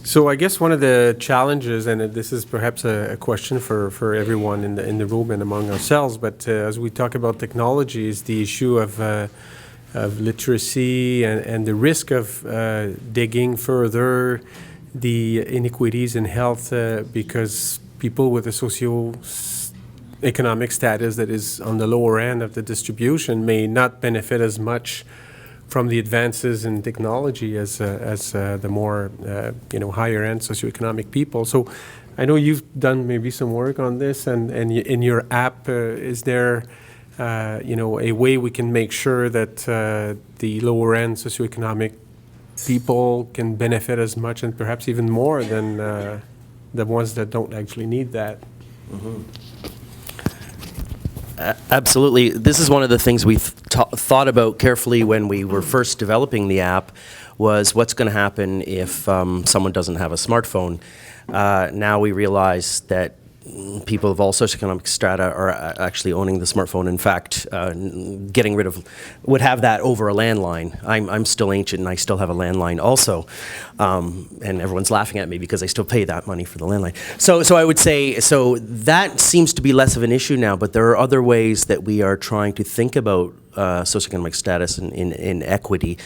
So I guess one of the challenges, and this is perhaps a question for everyone in the room and among ourselves, but as we talk about technology, is the issue of literacy and the risk of digging further the inequities in health because people with a socio-economic status that is on the lower end of the distribution may not benefit as much from the advances in technology as the more higher end socioeconomic people. So I know you've done maybe some work on this, and in your app, is there a way we can make sure that the lower end socioeconomic people can benefit as much and perhaps even more than the ones that don't actually need that? Mm-hmm. Absolutely. This is one of the things we thought about carefully when we were first developing the app, was what's going to happen if someone doesn't have a smartphone. Now we realize that people of all socioeconomic strata are actually owning the smartphone. In fact, would have that over a landline. I'm still ancient and I still have a landline also. And everyone's laughing at me because I still pay that money for the landline. So I would say, so that seems to be less of an issue now, but there are other ways that we are trying to think about socioeconomic status in equity.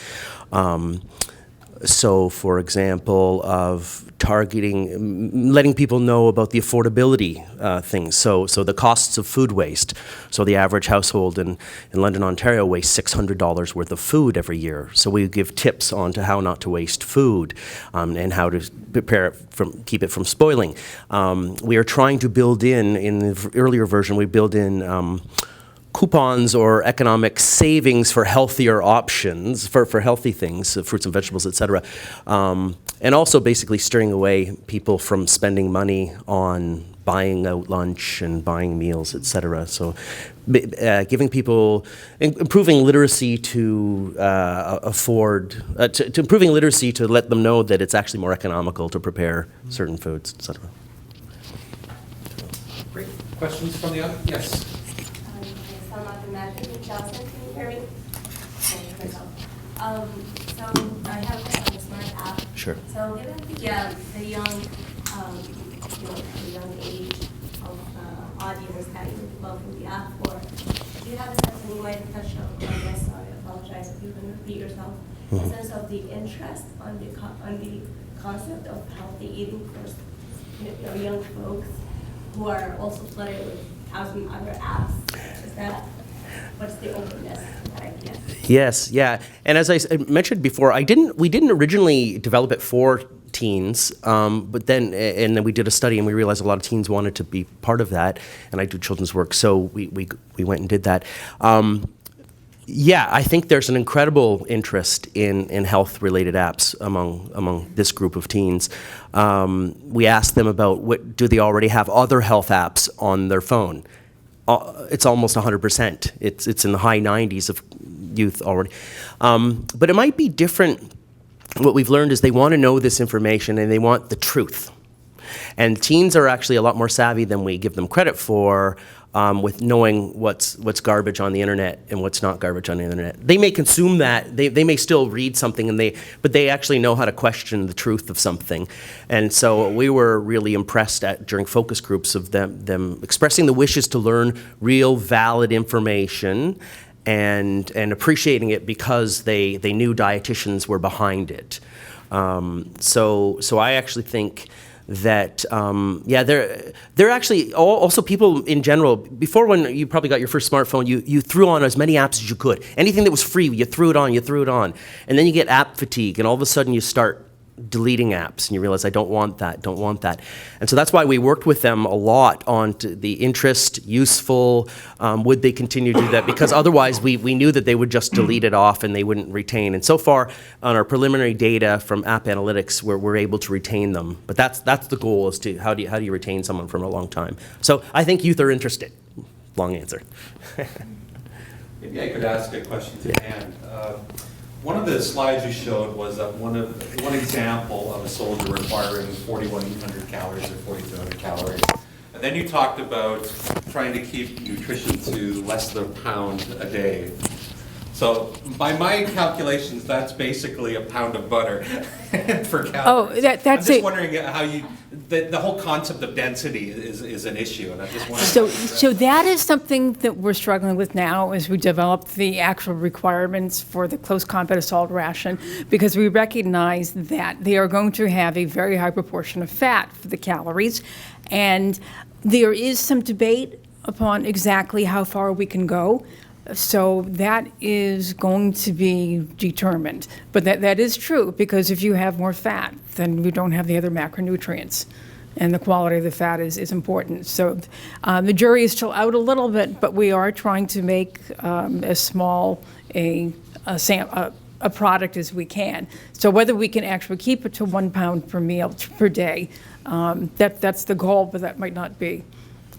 So, for example, of targeting, letting people know about the affordability things. So the costs of food waste. So the average household in London, Ontario wastes $600 worth of food every year. So we give tips on to how not to waste food and how to prepare it keep it from spoiling. We are trying to build in the earlier version, we build in coupons or economic savings for healthier options, for healthy things, fruits and vegetables, et cetera. And also basically steering away people from spending money on buying out lunch and buying meals, et cetera. So giving people, improving literacy to improving literacy to let them know that it's actually more economical to prepare certain foods, et cetera. Great. Questions from the audience? Yes. Can you hear me? So I have a smart app. Sure. So given the young, the young age of audience that you developing the app for, do you have a sense, and you might have touched on this, sorry, I apologize if you can repeat yourself, a sense of the interest on the concept of healthy eating for young folks who are also flooded with 1,000 other apps? Is that what's the openness to that idea? Yes, yeah. And as I mentioned before, we didn't originally develop it for teens, but then we did a study and we realized a lot of teens wanted to be part of that, and I do children's work, so we went and did that. Yeah, I think there's an incredible interest in health-related apps among this group of teens. We asked them about do they already have other health apps on their phone. It's almost 100%. It's in the high 90s of youth already. But it might be different. What we've learned is they want to know this information and they want the truth. And teens are actually a lot more savvy than we give them credit for with knowing what's garbage on the internet and what's not garbage on the internet. They may consume that, they may still read something, but they actually know how to question the truth of something. And so we were really impressed during focus groups of them expressing the wishes to learn real valid information and appreciating it because they knew dietitians were behind it. So I actually think that, they're actually also people in general. Before, when you probably got your first smartphone, you threw on as many apps as you could. Anything that was free, you threw it on. And then you get app fatigue, and all of a sudden you start deleting apps, and you realize, I don't want that. And so that's why we worked with them a lot on the interest, useful, would they continue to do that? Because otherwise we knew that they would just delete it off and they wouldn't retain. And so far on our preliminary data from app analytics, we're able to retain them. But that's the goal, is to how do you retain someone from a long time? So I think youth are interested. Long answer. Maybe I could ask a question to Anne. One of the slides you showed was one example of a soldier requiring 4,100 calories or 4,200 calories. And then you talked about trying to keep nutrition to less than a pound a day. So by my calculations, that's basically a pound of butter per calorie. Oh, that's I'm just it. wondering how you, the whole concept of density is an issue, and I just wanted So, to. so that is something that we're struggling with now as we develop the actual requirements for the close combat assault ration, because we recognize that they are going to have a very high proportion of fat for the calories, and there is some debate upon exactly how far we can go. So that is going to be determined. But that is true, because if you have more fat, then you don't have the other macronutrients. And the quality of the fat is important. So the jury is still out a little bit, but we are trying to make as small a product as we can. So whether we can actually keep it to 1 pound per meal per day, that's the goal, but that might not be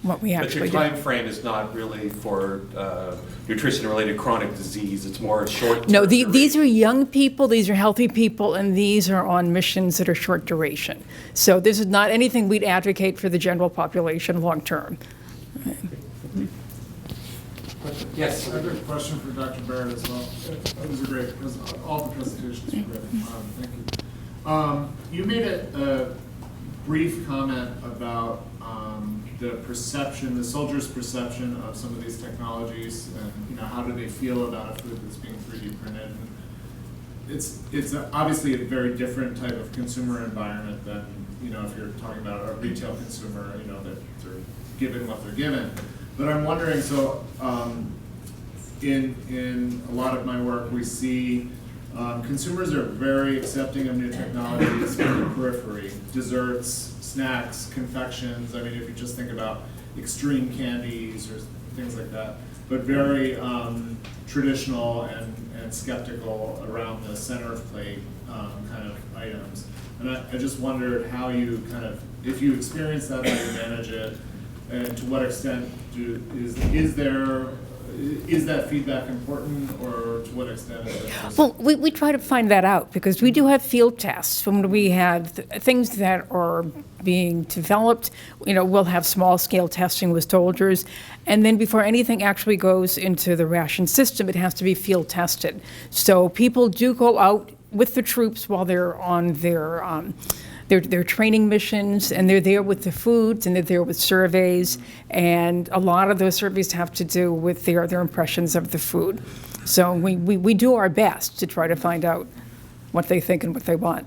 what we But actually your do. time frame is not really for nutrition-related chronic disease, it's more short. No, these are young people, these are healthy people, and these are on missions that are short duration. So this is not anything we'd advocate for the general population long-term. Yes. I have a question for Dr. Barrett as well. Those are great, because all the presentations were great. Thank you. You made a brief comment about the perception, the soldiers' perception of some of these technologies, and how do they feel about a food that's being 3D printed. And it's obviously a very different type of consumer environment than if you're talking about a retail consumer, that they're given what they're given. But I'm wondering, so in a lot of my work, we see consumers are very accepting of new technologies from the periphery, desserts, snacks, confections. I mean, if you just think about extreme candies or things like that, but very traditional and skeptical around the center of plate kind of items. And I just wondered how you if you experience that, how you manage it, and to what extent is that feedback important, or to what extent is it just... Well, we try to find that out, because we do have field tests. When we have things that are being developed, we'll have small-scale testing with soldiers, and then before anything actually goes into the ration system, it has to be field tested. So people do go out with the troops while they're on their training missions, and they're there with the foods, and they're there with surveys, and a lot of those surveys have to do with their impressions of the food. So we do our best to try to find out what they think and what they want.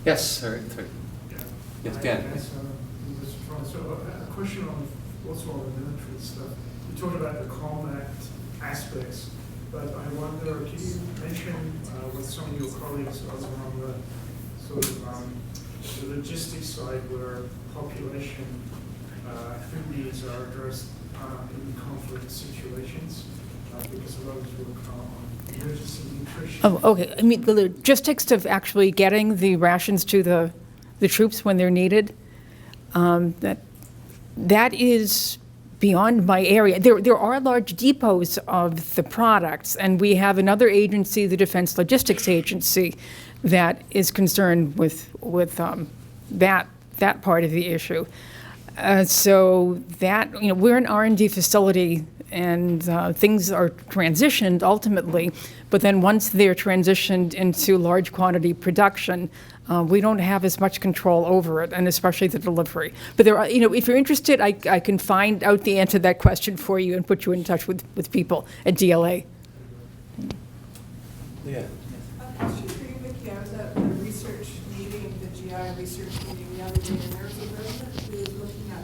Yes, sir. Yes, Dan. So a question on also on the military stuff. You talked about the combat aspects, but I wonder, can you mention what some of your colleagues are on the sort of the logistics side, where population food needs are addressed in conflict situations, because a lot of us work on emergency nutrition. Oh, okay. I mean, the logistics of actually getting the rations to the troops when they're needed, that is beyond my area. There are large depots of the products, and we have another agency, the Defense Logistics Agency, that is concerned with that part of the issue. So that, we're an R&D facility, and things are transitioned ultimately, but then once they're transitioned into large quantity production, we don't have as much control over it, and especially the delivery. But there are, if you're interested, I can find out the answer to that question for you and put you in touch with people at DLA. Yeah. A question for you, Vicki. I was at a research meeting, the GI research meeting the other day, and there was a resident who was looking at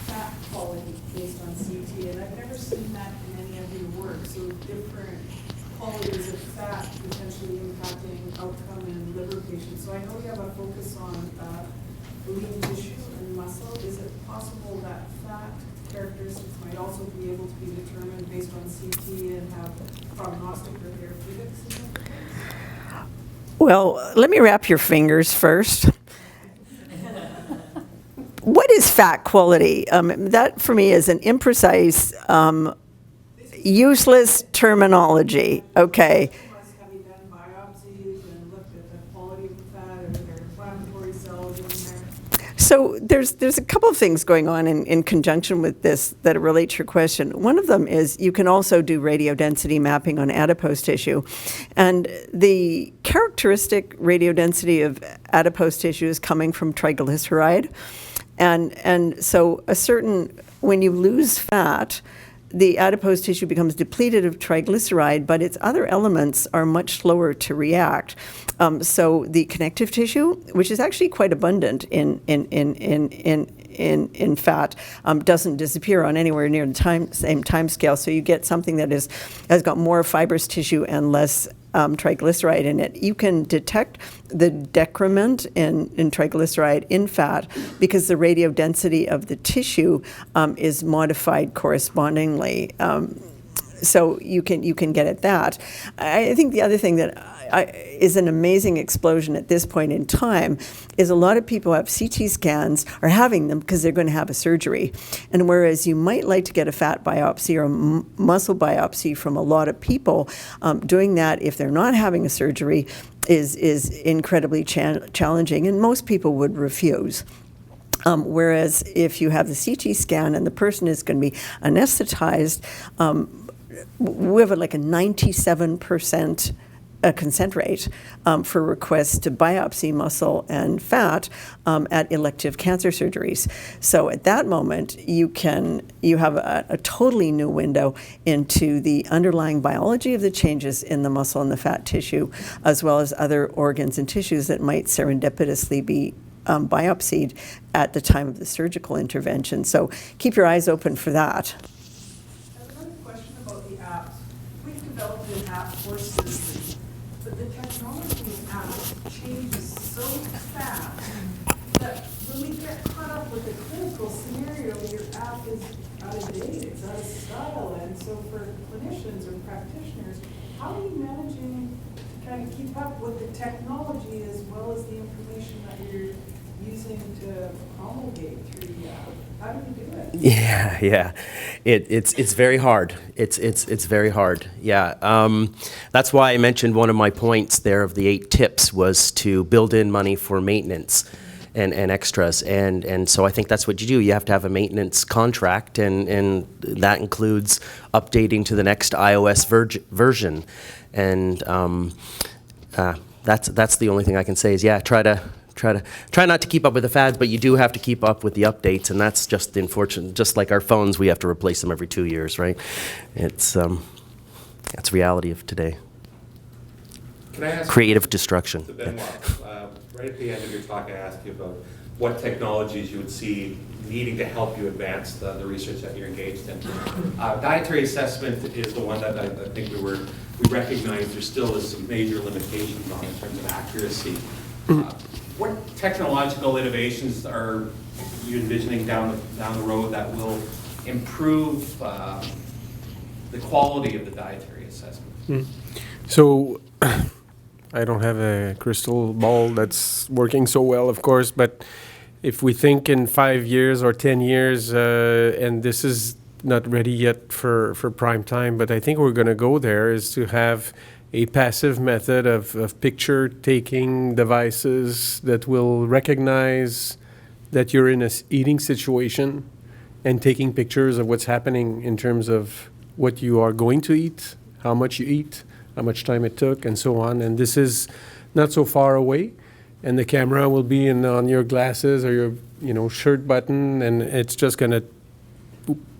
fat quality based on CT, and I've never seen that in any of your work. So different qualities of fat potentially impacting outcome in liver patients. So I know we have a focus on lean tissue and muscle. Is it possible that fat characteristics might also be able to be determined based on CT and have prognostic or therapeutics in it? Well, let me wrap your fingers first. What is fat quality? That for me is an imprecise, useless terminology. Okay. Have you done biopsies and looked at the quality of the fat, or are there inflammatory cells in there? So there's a couple of things going on in conjunction with this that relate to your question. One of them is you can also do radio density mapping on adipose tissue. And the characteristic radio density of adipose tissue is coming from triglyceride. And so when you lose fat, the adipose tissue becomes depleted of triglyceride, but its other elements are much slower to react. So the connective tissue, which is actually quite abundant in fat, doesn't disappear on anywhere near the same time scale. So you get something that has got more fibrous tissue and less triglyceride in it. You can detect the decrement in triglyceride in fat because the radio density of the tissue is modified correspondingly. So you can get at that. I think the other thing that is an amazing explosion at this point in time is a lot of people have CT scans, are having them because they're going to have a surgery. And whereas you might like to get a fat biopsy or muscle biopsy from a lot of people, doing that if they're not having a surgery is incredibly challenging, and most people would refuse. Whereas if you have the CT scan and the person is going to be anesthetized, we have like a 97% consent rate for requests to biopsy muscle and fat at elective cancer surgeries. So at that moment, you have a totally new window into the underlying biology of the changes in the muscle and the fat tissue, as well as other organs and tissues that might serendipitously be biopsied at the time of the surgical intervention. So keep your eyes open for that. I have another question about the apps. We've developed an app for surgery, but the technology in apps changes so fast that when we get caught up with the clinical scenario, your app is out of date, it's out of style. And so for clinicians or practitioners, how are you managing to kind of keep up with the technology as well as the information that you're using to promulgate through the app? How do you do it? Yeah. It's very hard. It's very hard. Yeah. That's why I mentioned one of my points there of the 8 tips was to build in money for maintenance and extras. And so I think that's what you do. You have to have a maintenance contract, and that includes updating to the next iOS version. And that's the only thing I can say is, yeah, try not to keep up with the fads, but you do have to keep up with the updates, and that's just unfortunate. Just like our phones, we have to replace them every 2 years, right? It's reality of today. Can I ask Creative destruction. to Benoit, right at the end of your talk, I asked you about what technologies you would see needing to help you advance the research that you're engaged in. Dietary assessment is the one that I think we recognize there still is some major limitations on in terms of accuracy. What technological innovations are you envisioning down the road that will improve the quality of the dietary assessment? So I don't have a crystal ball that's working so well, of course, but if we think in 5 years or 10 years, and this is not ready yet for prime time, but I think we're going to go there, is to have a passive method of picture-taking devices that will recognize that you're in a eating situation and taking pictures of what's happening in terms of what you are going to eat, how much you eat, how much time it took, and so on. And this is not so far away. And the camera will be on your glasses or your shirt button, and it's just going to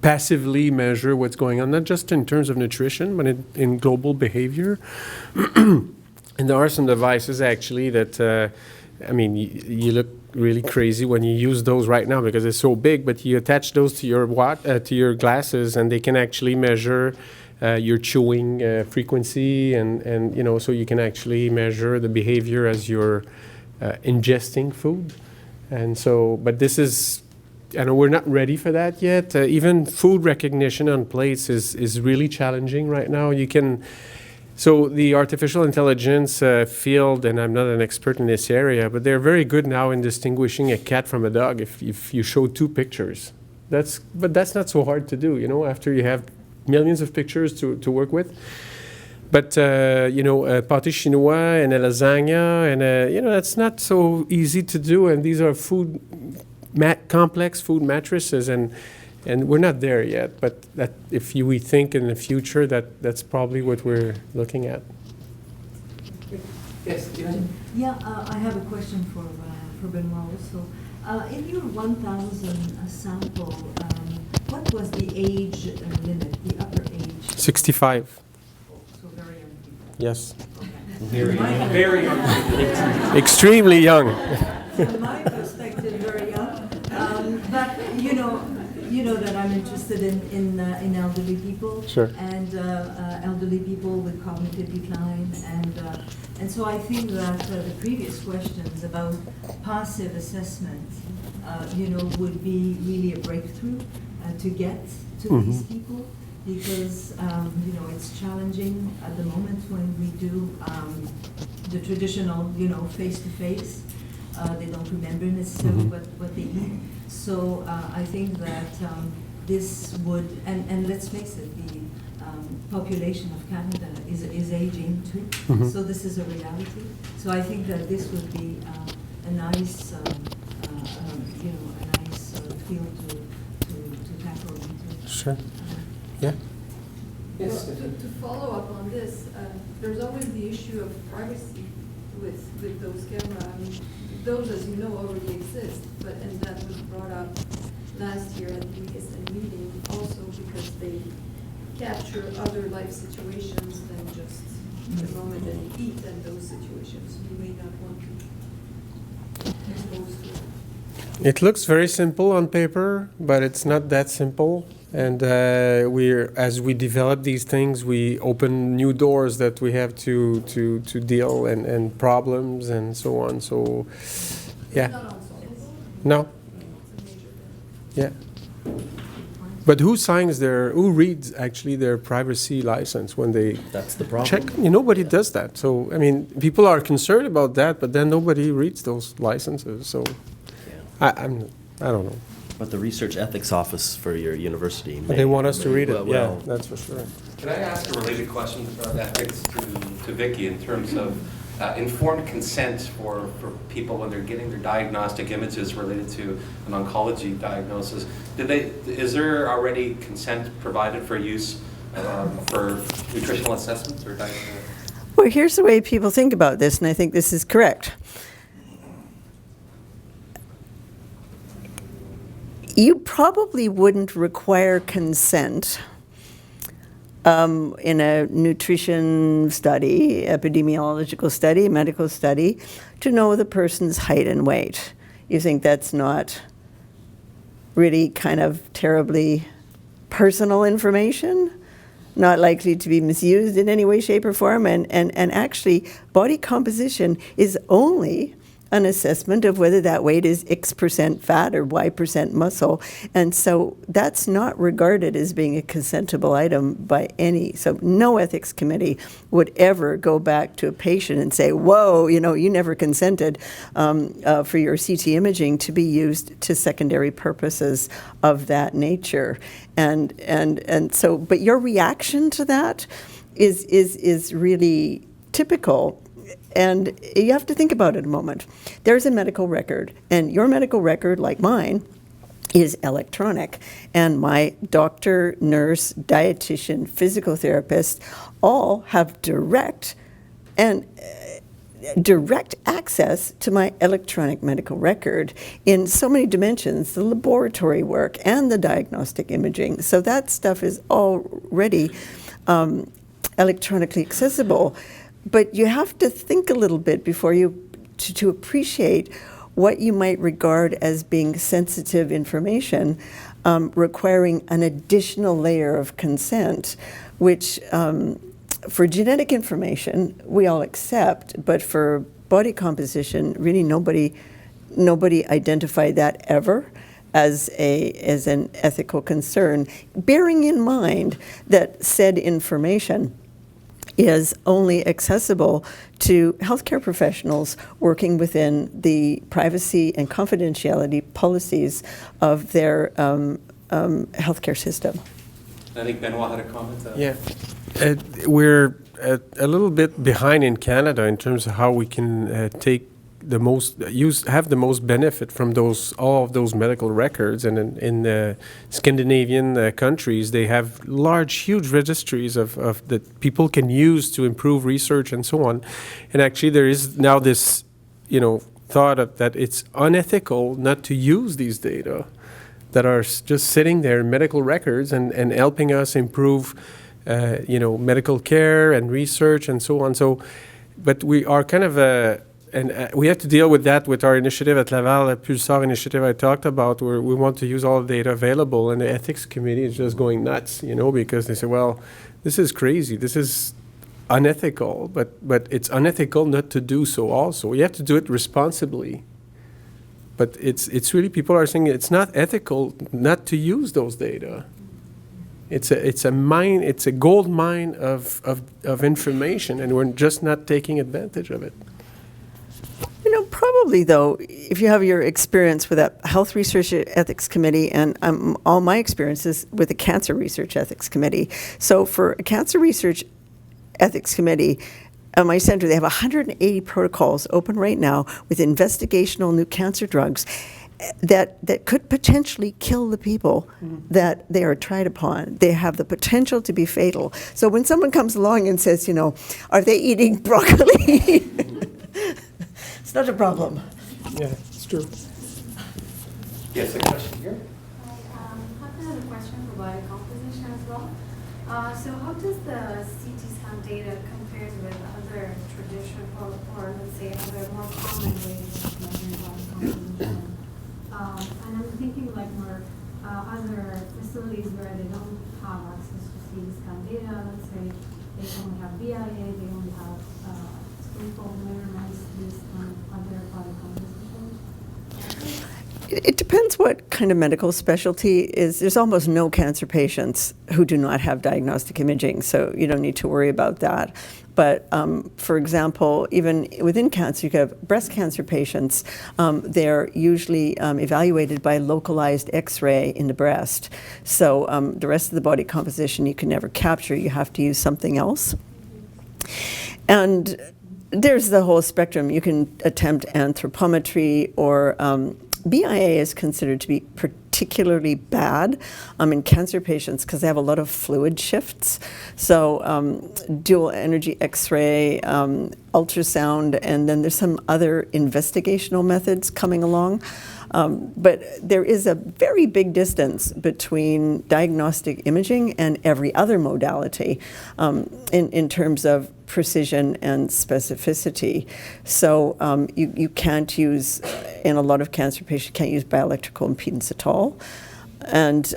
passively measure what's going on, not just in terms of nutrition, but in global behavior. And there are some devices actually that, you look really crazy when you use those right now because it's so big, but you attach those to your glasses, and they can actually measure your chewing frequency, and so you can actually measure the behavior as you're ingesting food. And so, but this is, we're not ready for that yet. Even food recognition on plates is really challenging right now. So the artificial intelligence field, and I'm not an expert in this area, but they're very good now in distinguishing a cat from a dog if you show 2 pictures. But that's not so hard to do, after you have millions of pictures to work with. But, a pâté chinois and a lasagna, and, that's not so easy to do. And these are food complex food mattresses, and we're not there yet. But that we think in the future, that's probably what we're looking at. Yes, Steven? Yeah, I have a question for Benoit also. In your 1,000 sample, what was the age limit, the upper age? 65. So very young people. Yes. Very young. Very young. Extremely young. From my perspective, very young. But you know that I'm interested in elderly people. Sure. And elderly people with cognitive decline, and so I think that the previous questions about passive assessment, would be really a breakthrough to get to these people, because it's challenging at the moment when we do the traditional, face-to-face. They don't remember necessarily what they eat. So I think that this would, and let's face it, the population of Canada is aging too. So this is a reality. So I think that this would be a nice, field to tackle into. Sure. Yeah. Yes. To follow up on this, there's always the issue of privacy with those cameras. I mean, those, as you know, already exist, and that was brought up last year at the ESN meeting also because they capture other life situations than just the moment that you eat, and those situations you may not want to expose to. It looks very simple on paper, but it's not that simple. And as we develop these things, we open new doors that we have to deal and problems and so on. So, yeah. It's not unsolvable. No. It's a major thing. Yeah. But who reads actually their privacy license when they That's the problem. check? Nobody does that. So, I mean, people are concerned about that, but then nobody reads those licenses. So, Yeah. I don't know. But the research ethics office for your university. But they want us to read it. Well, Yeah, that's for sure. Can I ask a related question about ethics to Vicky in terms of informed consent for people when they're getting their diagnostic images related to an oncology diagnosis? Is there already consent provided for use for nutritional assessments or diagnosis? Well, here's the way people think about this, and I think this is correct. You probably wouldn't require consent in a nutrition study, epidemiological study, medical study, to know the person's height and weight. You think that's not really kind of terribly personal information? Not likely to be misused in any way, shape, or form? And actually, body composition is only an assessment of whether that weight is X% fat or Y% muscle. And so that's not regarded as being a consentable item by any. So no ethics committee would ever go back to a patient and say, whoa, you never consented for your CT imaging to be used to secondary purposes of that nature. And so, but your reaction to that is really typical. And you have to think about it a moment. There's a medical record, and your medical record, like mine, is electronic. And my doctor, nurse, dietitian, physical therapist all have direct access to my electronic medical record in so many dimensions, the laboratory work and the diagnostic imaging. So that stuff is already electronically accessible. But you have to think a little bit before to appreciate what you might regard as being sensitive information, requiring an additional layer of consent, which for genetic information we all accept, but for body composition, really nobody identified that ever as an ethical concern, bearing in mind that said information is only accessible to healthcare professionals working within the privacy and confidentiality policies of their healthcare system. I think Benoit had a comment. Yeah. We're a little bit behind in Canada in terms of how we can take have the most benefit from all of those medical records. And in the Scandinavian countries, they have large, huge registries of that people can use to improve research and so on. And actually, there is now this, thought that it's unethical not to use these data that are just sitting there in medical records and helping us improve, medical care and research and so on. So, but we are kind of we have to deal with that with our initiative at Laval, the Pulsar initiative I talked about, where we want to use all the data available, and the ethics committee is just going nuts, because they say, well, this is crazy, this is unethical, but it's unethical not to do so also. You have to do it responsibly. But it's really, people are saying it's not ethical not to use those data. It's a gold mine of information, and we're just not taking advantage of it. Probably, though, if you have your experience with a health research ethics committee, and all my experiences with the cancer research ethics committee. So for a cancer research ethics committee, at my center, they have 180 protocols open right now with investigational new cancer drugs that could potentially kill the people that they are tried upon. They have the potential to be fatal. So when someone comes along and says, are they eating broccoli? It's not a problem. Yeah, it's true. Yes, a question here? I have a question for body composition as well. So how does the CT scan data compare with other traditional, or let's say other more common ways of measuring body composition? And I'm thinking like more other facilities where they don't have access to CT scan data. Let's say they only have BIA, they only have spoonful measurements, based on other body composition. It depends what kind of medical specialty is. There's almost no cancer patients who do not have diagnostic imaging, so you don't need to worry about that. But for example, even within cancer, you have breast cancer patients. They're usually evaluated by localized X-ray in the breast. So the rest of the body composition you can never capture. You have to use something else. And there's the whole spectrum. You can attempt anthropometry, or BIA is considered to be particularly bad in cancer patients because they have a lot of fluid shifts. So dual energy X-ray, ultrasound, and then there's some other investigational methods coming along. But there is a very big distance between diagnostic imaging and every other modality in terms of precision and specificity. So you can't use, in a lot of cancer patients, can't use bioelectrical impedance at all. And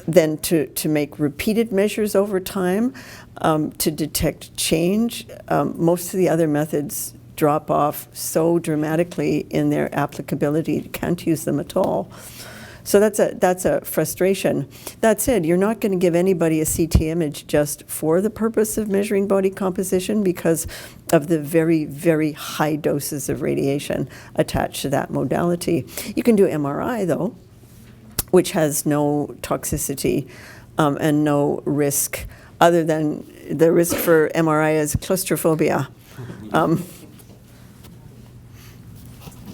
then to make repeated measures over time, to detect change, most of the other methods drop off so dramatically in their applicability, you can't use them at all. So that's a frustration. That said, you're not going to give anybody a CT image just for the purpose of measuring body composition because of the very, very high doses of radiation attached to that modality. You can do MRI, though, which has no toxicity and no risk, other than the risk for MRI is claustrophobia.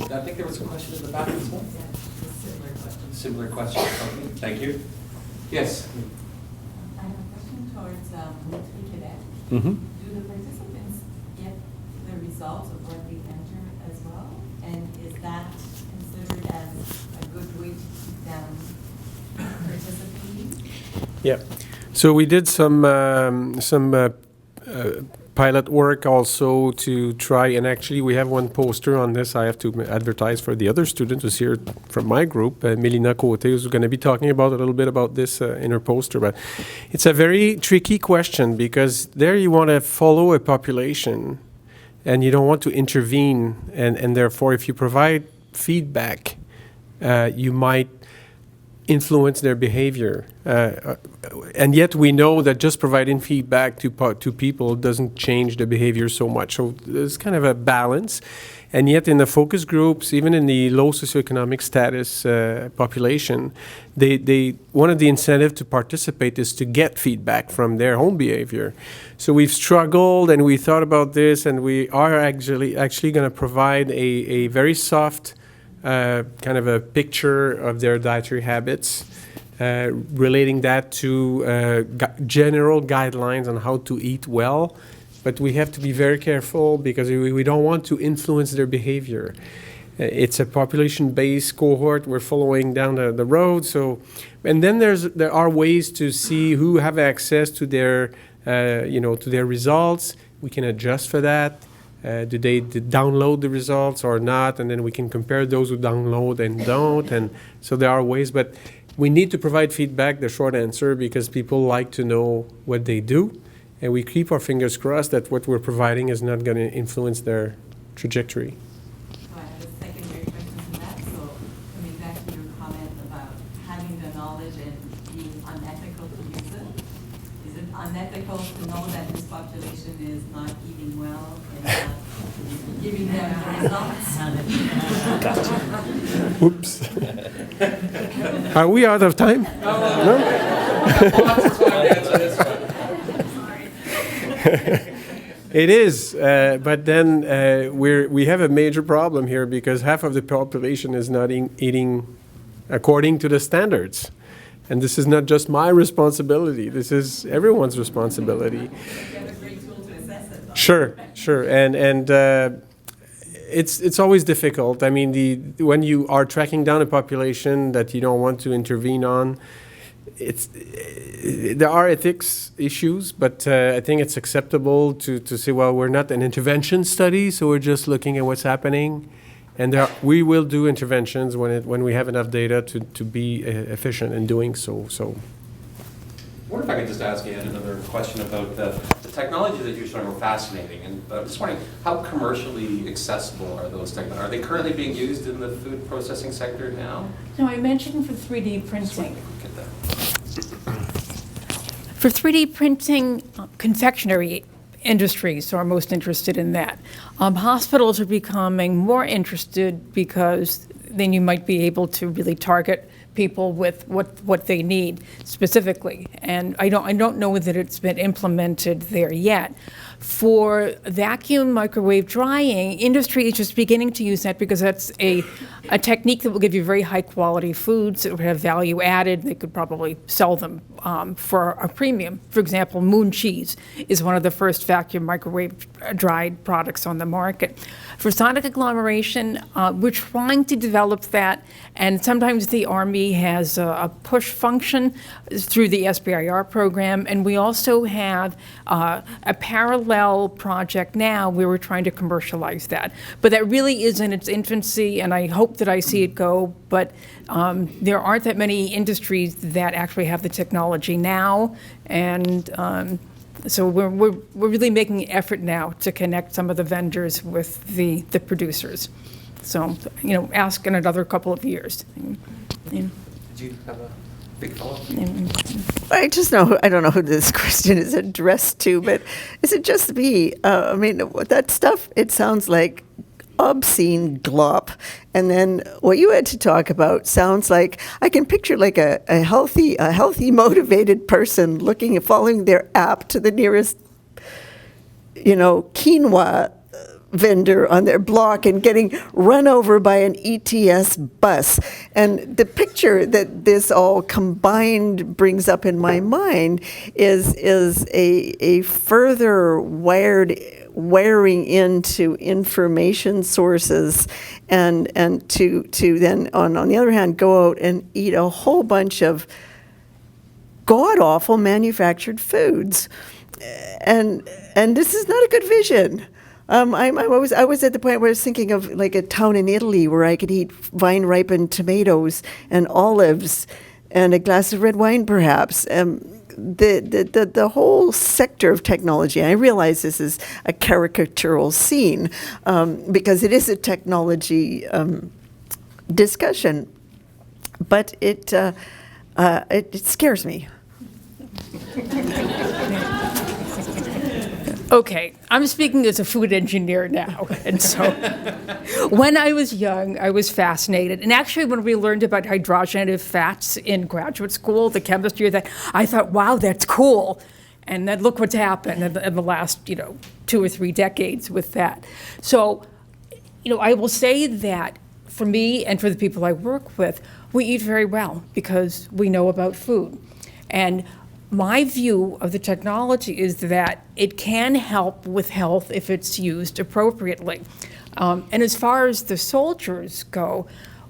I think there was a question in the back as well. Similar question. Okay, thank you. Yes. I have a question towards Quebec. Mm-hmm. Do the participants get the results of what they enter as well? And is that considered as a good way to keep them participating? Yeah. So we did some pilot work also to try, and actually we have one poster on this. I have to advertise for the other student who's here from my group, Melina Cote, who's going to be talking about a little bit about this in her poster. But it's a very tricky question because there you want to follow a population and you don't want to intervene, and therefore if you provide feedback, you might influence their behavior. And yet we know that just providing feedback to people doesn't change the behavior so much. So there's kind of a balance. And yet in the focus groups, even in the low socioeconomic status population, one of the incentives to participate is to get feedback from their home behavior. So we've struggled and we thought about this, and we are actually going to provide a very soft kind of a picture of their dietary habits, relating that to general guidelines on how to eat well. But we have to be very careful because we don't want to influence their behavior. It's a population-based cohort we're following down the road. So, and then there are ways to see who have access to their, to their results. We can adjust for that. Do they download the results or not? And then we can compare those who download and don't. And so there are ways, but we need to provide feedback, the short answer, because people like to know what they do. And we keep our fingers crossed that what we're providing is not going to influence their trajectory. So I have a secondary question to that. So coming back to your comment about having the knowledge and being unethical to use it, is it unethical to know that this population is not eating well and not giving them the results? Oops. Are we out of time? No? It is, but then we have a major problem here because half of the population is not eating according to the standards. And this is not just my responsibility. This is everyone's responsibility. You have a great tool to assess it, though. Sure. And it's always difficult. I mean, when you are tracking down a population that you don't want to intervene on, there are ethics issues, but I think it's acceptable to say, well, we're not an intervention study, so we're just looking at what's happening. And we will do interventions when we have enough data to be efficient in doing so. I wonder if I could just ask you another question about the technology that you're showing were fascinating. And I'm just wondering, how commercially accessible are those technologies? Are they currently being used in the food processing sector now? No, I mentioned for 3D printing. Get that. For 3D printing, confectionery industries are most interested in that. Hospitals are becoming more interested because then you might be able to really target people with what they need specifically. And I don't know that it's been implemented there yet. For vacuum microwave drying, industry is just beginning to use that because that's a technique that will give you very high quality foods that would have value added. They could probably sell them for a premium. For example, Moon cheese is one of the first vacuum microwave dried products on the market. For sonic agglomeration, we're trying to develop that, and sometimes the Army has a push function through the SBIR program, and we also have a parallel project now where we're trying to commercialize that. But that really is in its infancy, and I hope that I see it go, but there aren't that many industries that actually have the technology now, and so we're really making an effort now to connect some of the vendors with the producers. So, ask in another couple of years. Did you have a big follow-up? I don't know who this question is addressed to, but is it just me? I mean, that stuff, it sounds like obscene glop. And then what you had to talk about sounds like, I can picture like a healthy, motivated person following their app to the nearest, quinoa vendor on their block and getting run over by an ETS bus. And the picture that this all combined brings up in my mind is a further wiring into information sources and to then on the other hand go out and eat a whole bunch of god-awful manufactured foods. And this is not a good vision. I was at the point where I was thinking of like a town in Italy where I could eat vine-ripened tomatoes and olives and a glass of red wine, perhaps. The whole sector of technology, and I realize this is a caricatural scene because it is a technology discussion, but it scares me. Okay, I'm speaking as a food engineer now, and so when I was young, I was fascinated. And actually, when we learned about hydrogenated fats in graduate school, the chemistry of that, I thought, wow, that's cool. And then look what's happened in the last, 2 or 3 decades with that. So, I will say that for me and for the people I work with, we eat very well because we know about food. And my view of the technology is that it can help with health if it's used appropriately. And as far as the soldiers go,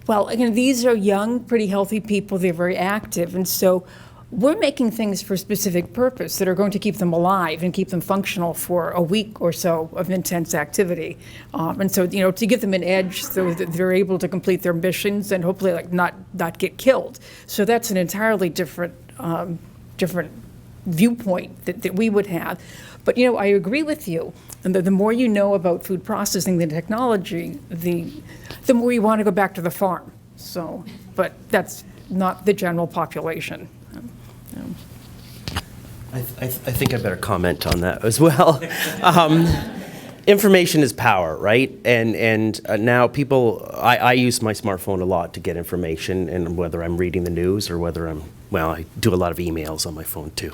well, again, these are young, pretty healthy people. They're very active. And so we're making things for a specific purpose that are going to keep them alive and keep them functional for a week or so of intense activity. And so, to give them an edge so that they're able to complete their missions and hopefully not get killed. So that's an entirely different viewpoint that we would have. But, I agree with you. And the more you know about food processing, the technology, the more you want to go back to the farm. So, but that's not the general population. I think I better comment on that as well. Information is power, right? And now people, I use my smartphone a lot to get information, and whether I'm reading the news or whether I do a lot of emails on my phone too.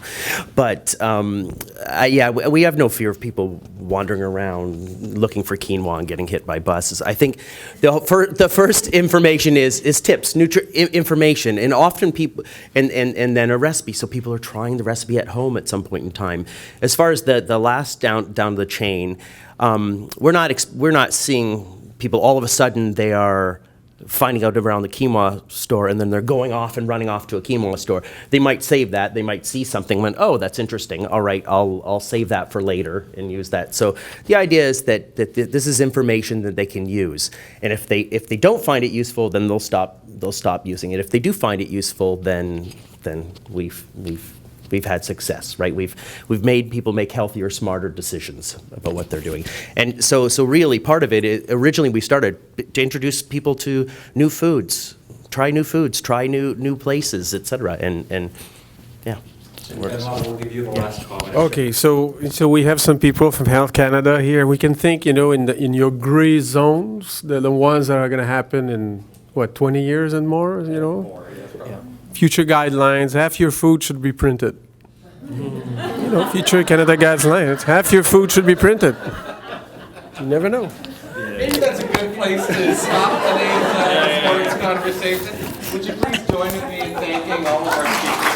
But we have no fear of people wandering around looking for quinoa and getting hit by buses. I think the first information is tips, information, and often people, and then a recipe. So people are trying the recipe at home at some point in time. As far as the last down the chain, we're not seeing people all of a sudden they are finding out around the quinoa store and then they're going off and running off to a quinoa store. They might save that. They might see something when, oh, that's interesting. All right, I'll save that for later and use that. So the idea is that this is information that they can use. And if they don't find it useful, then they'll stop using it. If they do find it useful, then we've had success, right? We've made people make healthier, smarter decisions about what they're doing. And so really part of it is, originally we started to introduce people to new foods, try new places, et cetera. And yeah. We'll give you the last comment. Okay, so we have some people from Health Canada here. We can think, in your gray zones, the ones that are going to happen in, 20 years and more, Future guidelines, half your food should be printed. Future Canada guidelines, half your food should be printed. You never know. Maybe that's a good place to stop today's sports conversation. Would you please join with me in thanking all of our speakers?